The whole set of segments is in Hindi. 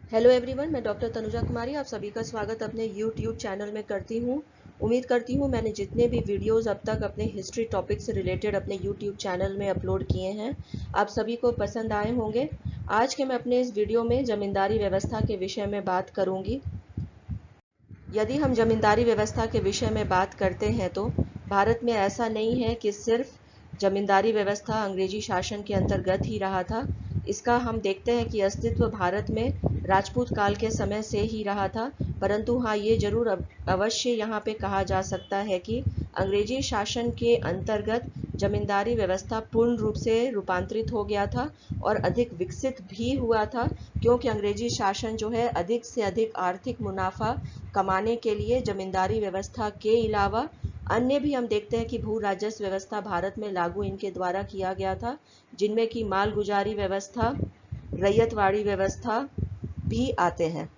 हेलो एवरीवन, मैं डॉक्टर तनुजा कुमारी आप सभी का स्वागत अपने यूट्यूब चैनल में करती हूँ। उम्मीद करती हूँ मैंने जितने भी वीडियोस अब तक अपने हिस्ट्री टॉपिक से रिलेटेड अपने यूट्यूब चैनल में अपलोड किए हैं आप सभी को पसंद आए होंगे। आज के मैं अपने इस वीडियो में ज़मींदारी व्यवस्था के विषय में बात करूँगी। यदि हम ज़मींदारी व्यवस्था के विषय में बात करते हैं तो भारत में ऐसा नहीं है कि सिर्फ ज़मींदारी व्यवस्था अंग्रेजी शासन के अंतर्गत ही रहा था। इसका हम देखते हैं कि अस्तित्व भारत में राजपूत काल के समय से ही रहा था, परंतु हाँ, ये जरूर अवश्य यहाँ पे कहा जा सकता है कि अंग्रेजी शासन के अंतर्गत जमींदारी व्यवस्था पूर्ण रूप से रूपांतरित हो गया था और अधिक विकसित भी हुआ था, क्योंकि अंग्रेजी शासन जो है अधिक से अधिक आर्थिक मुनाफा कमाने के लिए जमींदारी व्यवस्था के अलावा अन्य भी हम देखते हैं कि भू राजस्व व्यवस्था भारत में लागू इनके द्वारा किया गया था, जिनमें कि माल गुजारी व्यवस्था, रैयतवाड़ी व्यवस्था भी आते हैं।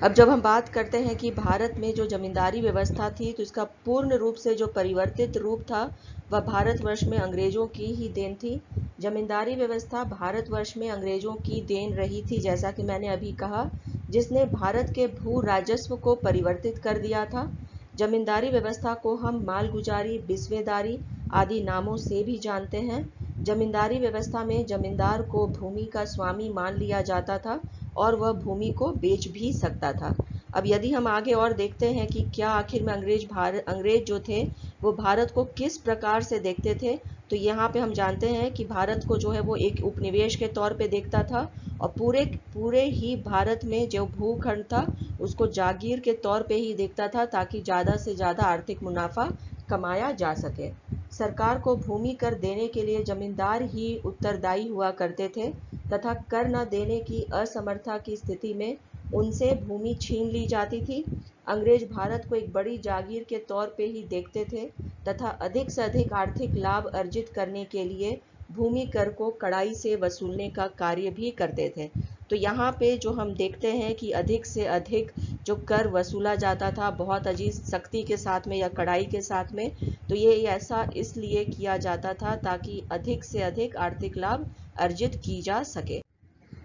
अब जब हम बात करते हैं कि भारत में जो जमींदारी व्यवस्था थी तो इसका पूर्ण रूप से जो परिवर्तित रूप था वह भारतवर्ष में अंग्रेजों की ही देन थी। जमींदारी व्यवस्था भारतवर्ष में अंग्रेजों की देन रही थी, जैसा कि मैंने अभी कहा, जिसने भारत के भू राजस्व को परिवर्तित कर दिया था। जमींदारी व्यवस्था को हम मालगुजारी, बिस्वेदारी आदि नामों से भी जानते हैं। जमींदारी व्यवस्था में जमींदार को भूमि का स्वामी मान लिया जाता था और वह भूमि को बेच भी सकता था। अब यदि हम आगे और देखते हैं कि क्या आखिर में अंग्रेज जो थे वो भारत को किस प्रकार से देखते थे, तो यहाँ पे हम जानते हैं कि भारत को जो है वो एक उपनिवेश के तौर पे देखता था और पूरे पूरे ही भारत में जो भूखंड था उसको जागीर के तौर पे ही देखता था, ताकि ज़्यादा से ज़्यादा आर्थिक मुनाफा कमाया जा सके। सरकार को भूमि कर देने के लिए जमींदार ही उत्तरदायी हुआ करते थे तथा कर न देने की असमर्थता की स्थिति में उनसे भूमि छीन ली जाती थी। अंग्रेज भारत को एक बड़ी जागीर के तौर पे ही देखते थे तथा अधिक से अधिक आर्थिक लाभ अर्जित करने के लिए भूमि कर को कड़ाई से वसूलने का कार्य भी करते थे। तो यहाँ पे जो हम देखते हैं कि अधिक से अधिक जो कर वसूला जाता था बहुत अजीब सख्ती के साथ में या कड़ाई के साथ में, तो ये ऐसा इसलिए किया जाता था ताकि अधिक से अधिक आर्थिक लाभ अर्जित की जा सके।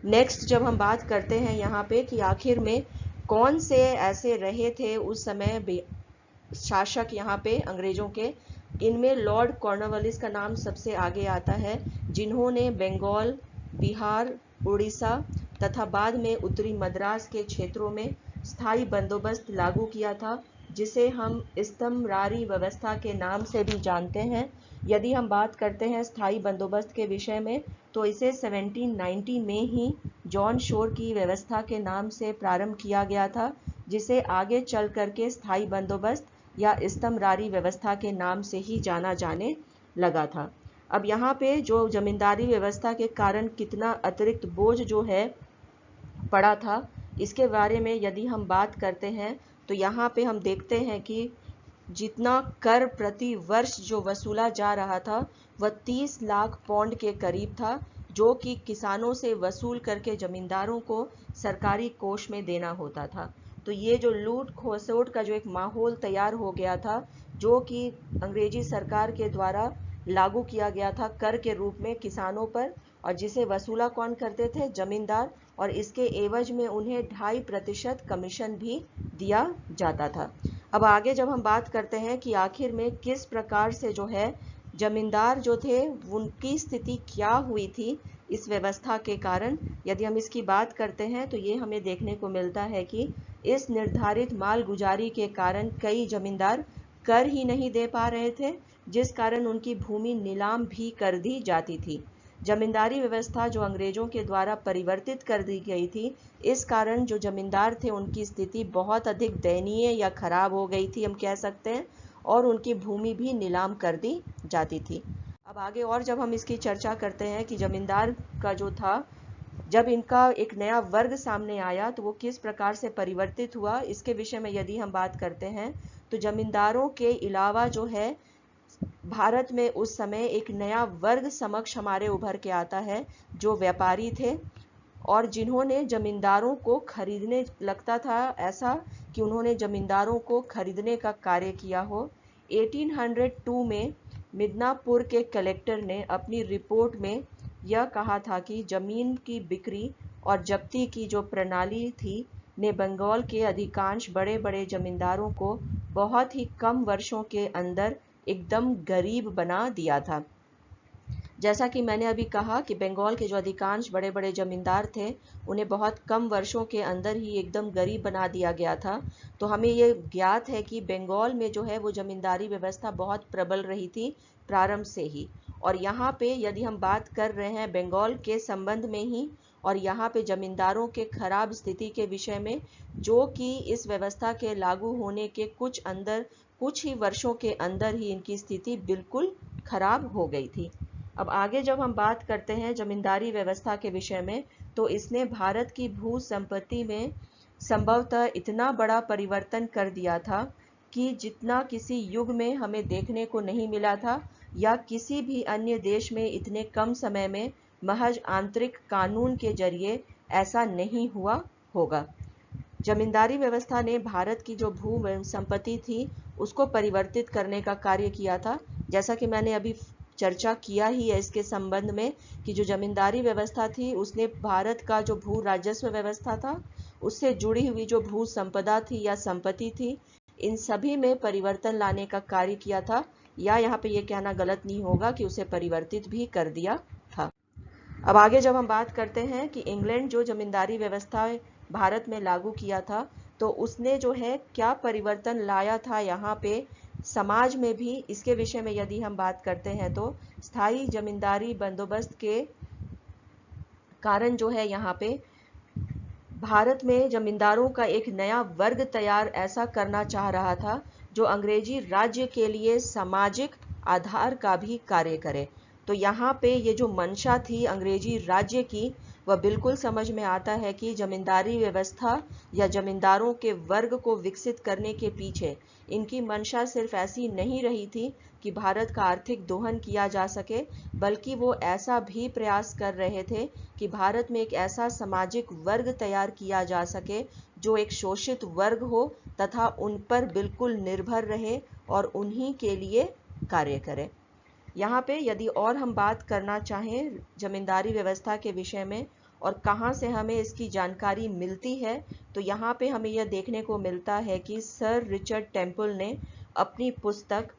नेक्स्ट जब हम बात करते हैं यहाँ पे कि आखिर में कौन से ऐसे रहे थे उस समय शासक यहाँ पे अंग्रेजों के, इनमें लॉर्ड कॉर्नवालिस का नाम सबसे आगे आता है, जिन्होंने बंगाल, बिहार, उड़ीसा तथा बाद में उत्तरी मद्रास के क्षेत्रों में स्थायी बंदोबस्त लागू किया था, जिसे हम स्तंभरारी व्यवस्था के नाम से भी जानते हैं। यदि हम बात करते हैं स्थायी बंदोबस्त के विषय में तो इसे 1790 में ही जॉन शोर की व्यवस्था के नाम से प्रारंभ किया गया था, जिसे आगे चल करके स्थायी बंदोबस्त या स्तंभरारी व्यवस्था के नाम से ही जाना जाने लगा था। अब यहाँ पे जो जमींदारी व्यवस्था के कारण कितना अतिरिक्त बोझ जो है पड़ा था, इसके बारे में यदि हम बात करते हैं तो यहाँ पे हम देखते हैं कि जितना कर प्रति वर्ष जो वसूला जा रहा था वह 30 लाख पौंड के करीब था, जो कि किसानों से वसूल करके जमींदारों को सरकारी कोष में देना होता था। तो ये जो लूट खसोट का जो एक माहौल तैयार हो गया था, जो कि अंग्रेजी सरकार के द्वारा लागू किया गया था कर के रूप में किसानों पर, और जिसे वसूला कौन करते थे? जमींदार, और इसके एवज में उन्हें 2.5% कमीशन भी दिया जाता था। अब आगे जब हम बात करते हैं कि आखिर में किस प्रकार से जो है जमींदार जो थे उनकी स्थिति क्या हुई थी इस व्यवस्था के कारण, यदि हम इसकी बात करते हैं तो ये हमें देखने को मिलता है कि इस निर्धारित माल गुजारी के कारण कई जमींदार कर ही नहीं दे पा रहे थे, जिस कारण उनकी भूमि नीलाम भी कर दी जाती थी। जमींदारी व्यवस्था जो अंग्रेजों के द्वारा परिवर्तित कर दी गई थी, इस कारण जो जमींदार थे उनकी स्थिति बहुत अधिक दयनीय या खराब हो गई थी हम कह सकते हैं, और उनकी भूमि भी नीलाम कर दी जाती थी। अब आगे और जब हम इसकी चर्चा करते हैं कि जमींदार का जो था, जब इनका एक नया वर्ग सामने आया तो वो किस प्रकार से परिवर्तित हुआ, इसके विषय में यदि हम बात करते हैं तो जमींदारों के अलावा जो है भारत में उस समय एक नया वर्ग समक्ष हमारे उभर के आता है, जो व्यापारी थे और जिन्होंने जमींदारों को खरीदने, लगता था ऐसा कि उन्होंने जमींदारों को खरीदने का कार्य किया हो। 1802 में मिदनापुर के कलेक्टर ने अपनी रिपोर्ट में यह कहा था कि जमीन की बिक्री और जब्ती की जो प्रणाली थी ने बंगाल के अधिकांश बड़े बड़े जमींदारों को बहुत ही कम वर्षों के अंदर एकदम गरीब बना दिया था। जैसा कि मैंने अभी कहा कि बंगाल के जो अधिकांश बड़े बड़े जमींदार थे उन्हें बहुत कम वर्षों के अंदर ही एकदम गरीब बना दिया गया था। तो हमें ये ज्ञात है कि बंगाल में जो है वो जमींदारी व्यवस्था बहुत प्रबल रही थी प्रारंभ से ही। और यहाँ पे यदि हम बात कर रहे हैं बंगाल के संबंध में ही और यहाँ पे जमींदारों के खराब स्थिति के विषय में, जो कि इस व्यवस्था के लागू होने के कुछ ही वर्षों के अंदर ही इनकी स्थिति बिल्कुल खराब हो गई थी। अब आगे जब हम बात करते हैं जमींदारी व्यवस्था के विषय में, तो इसने भारत की भू संपत्ति में संभवतः इतना बड़ा परिवर्तन कर दिया था कि जितना किसी युग में हमें देखने को नहीं मिला था या किसी भी अन्य देश में इतने कम समय में महज आंतरिक कानून के जरिए ऐसा नहीं हुआ होगा। जमींदारी व्यवस्था ने भारत की जो भू संपत्ति थी उसको परिवर्तित करने का कार्य किया था। जैसा कि मैंने अभी चर्चा किया ही है इसके संबंध में कि जो जमींदारी व्यवस्था थी उसने भारत का जो भू राजस्व व्यवस्था था उससे जुड़ी हुई जो भू संपदा थी या संपत्ति थी, इन सभी में परिवर्तन लाने का कार्य किया था, या यहाँ पे ये कहना गलत नहीं होगा कि उसे परिवर्तित भी कर दिया था। अब आगे जब हम बात करते हैं कि इंग्लैंड जो जमींदारी व्यवस्था भारत में लागू किया था तो उसने जो है क्या परिवर्तन लाया था यहाँ पे समाज में भी, इसके विषय में यदि हम बात करते हैं तो स्थायी जमींदारी बंदोबस्त के कारण जो है यहाँ पे भारत में जमींदारों का एक नया वर्ग तैयार ऐसा करना चाह रहा था जो अंग्रेजी राज्य के लिए सामाजिक आधार का भी कार्य करे। तो यहाँ पे ये जो मंशा थी अंग्रेजी राज्य की, वह बिल्कुल समझ में आता है कि जमींदारी व्यवस्था या जमींदारों के वर्ग को विकसित करने के पीछे इनकी मंशा सिर्फ ऐसी नहीं रही थी कि भारत का आर्थिक दोहन किया जा सके, बल्कि वो ऐसा भी प्रयास कर रहे थे कि भारत में एक ऐसा सामाजिक वर्ग तैयार किया जा सके जो एक शोषित वर्ग हो तथा उन पर बिल्कुल निर्भर रहे और उन्हीं के लिए कार्य करे। यहाँ पे यदि और हम बात करना चाहें जमींदारी व्यवस्था के विषय में और कहाँ से हमें इसकी जानकारी मिलती है, तो यहाँ पे हमें यह देखने को मिलता है कि सर रिचर्ड टेम्पल ने अपनी पुस्तक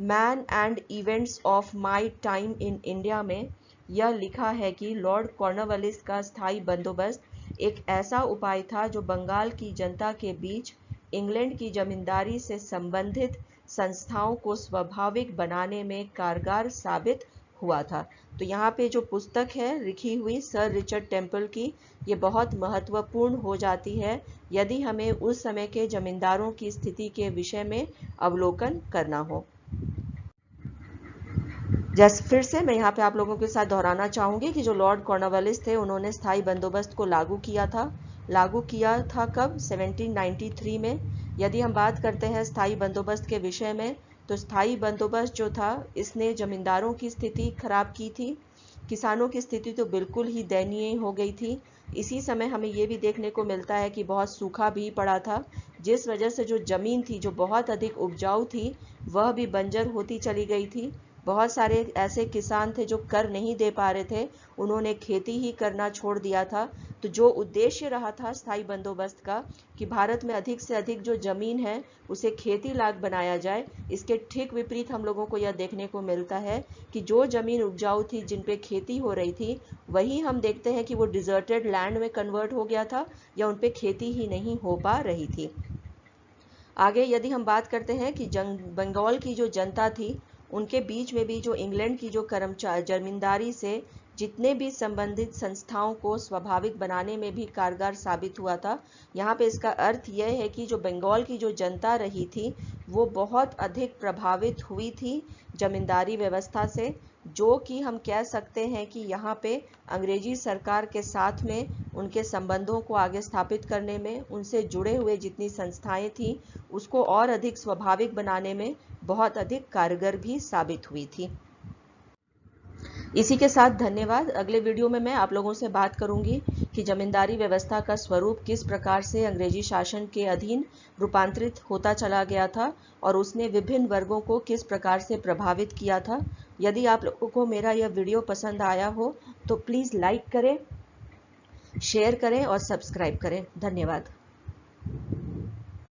man and events of my time in India में यह लिखा है कि लॉर्ड कॉर्नवालिस का स्थायी बंदोबस्त एक ऐसा उपाय था जो बंगाल की जनता के बीच इंग्लैंड की जमींदारी से संबंधित संस्थाओं को स्वाभाविक बनाने में कारगर साबित हुआ था। तो यहाँ पे जो पुस्तक है लिखी हुई सर रिचर्ड टेम्पल की, ये बहुत महत्वपूर्ण हो जाती है यदि हमें उस समय के जमींदारों की स्थिति के विषय में अवलोकन करना हो। जैसे फिर से मैं यहाँ पे आप लोगों के साथ दोहराना चाहूँगी कि जो लॉर्ड कॉर्नवालिस थे उन्होंने स्थायी बंदोबस्त को लागू किया था कब? 1793 में। यदि हम बात करते हैं स्थायी बंदोबस्त के विषय में, तो स्थायी बंदोबस्त जो था इसने जमींदारों की स्थिति खराब की थी, किसानों की स्थिति तो बिल्कुल ही दयनीय हो गई थी। इसी समय हमें ये भी देखने को मिलता है कि बहुत सूखा भी पड़ा था, जिस वजह से जो जमीन थी जो बहुत अधिक उपजाऊ थी वह भी बंजर होती चली गई थी। बहुत सारे ऐसे किसान थे जो कर नहीं दे पा रहे थे, उन्होंने खेती ही करना छोड़ दिया था। तो जो उद्देश्य रहा था स्थायी बंदोबस्त का कि भारत में अधिक से अधिक जो जमीन है उसे खेती लायक बनाया जाए, इसके ठीक विपरीत हम लोगों को यह देखने को मिलता है कि जो जमीन उपजाऊ थी जिन पे खेती हो रही थी वही हम देखते हैं कि वो डिजर्टेड लैंड में कन्वर्ट हो गया था या उन पे खेती ही नहीं हो पा रही थी। आगे यदि हम बात करते हैं कि बंगाल की जो जनता थी उनके बीच में भी जो इंग्लैंड की जो जमींदारी से जितने भी संबंधित संस्थाओं को स्वाभाविक बनाने में भी कारगर साबित हुआ था। यहाँ पे इसका अर्थ यह है कि जो बंगाल की जो जनता रही थी वो बहुत अधिक प्रभावित हुई थी जमींदारी व्यवस्था से, जो कि हम कह सकते हैं कि यहाँ पे अंग्रेजी सरकार के साथ में उनके संबंधों को आगे स्थापित करने में, उनसे जुड़े हुए जितनी संस्थाएं थी उसको और अधिक स्वाभाविक बनाने में बहुत अधिक कारगर भी साबित हुई थी। इसी के साथ धन्यवाद। अगले वीडियो में मैं आप लोगों से बात करूंगी कि जमींदारी व्यवस्था का स्वरूप किस प्रकार से अंग्रेजी शासन के अधीन रूपांतरित होता चला गया था और उसने विभिन्न वर्गों को किस प्रकार से प्रभावित किया था। यदि आप लोगों को मेरा यह वीडियो पसंद आया हो तो प्लीज़ लाइक करें, शेयर करें और सब्सक्राइब करें। धन्यवाद।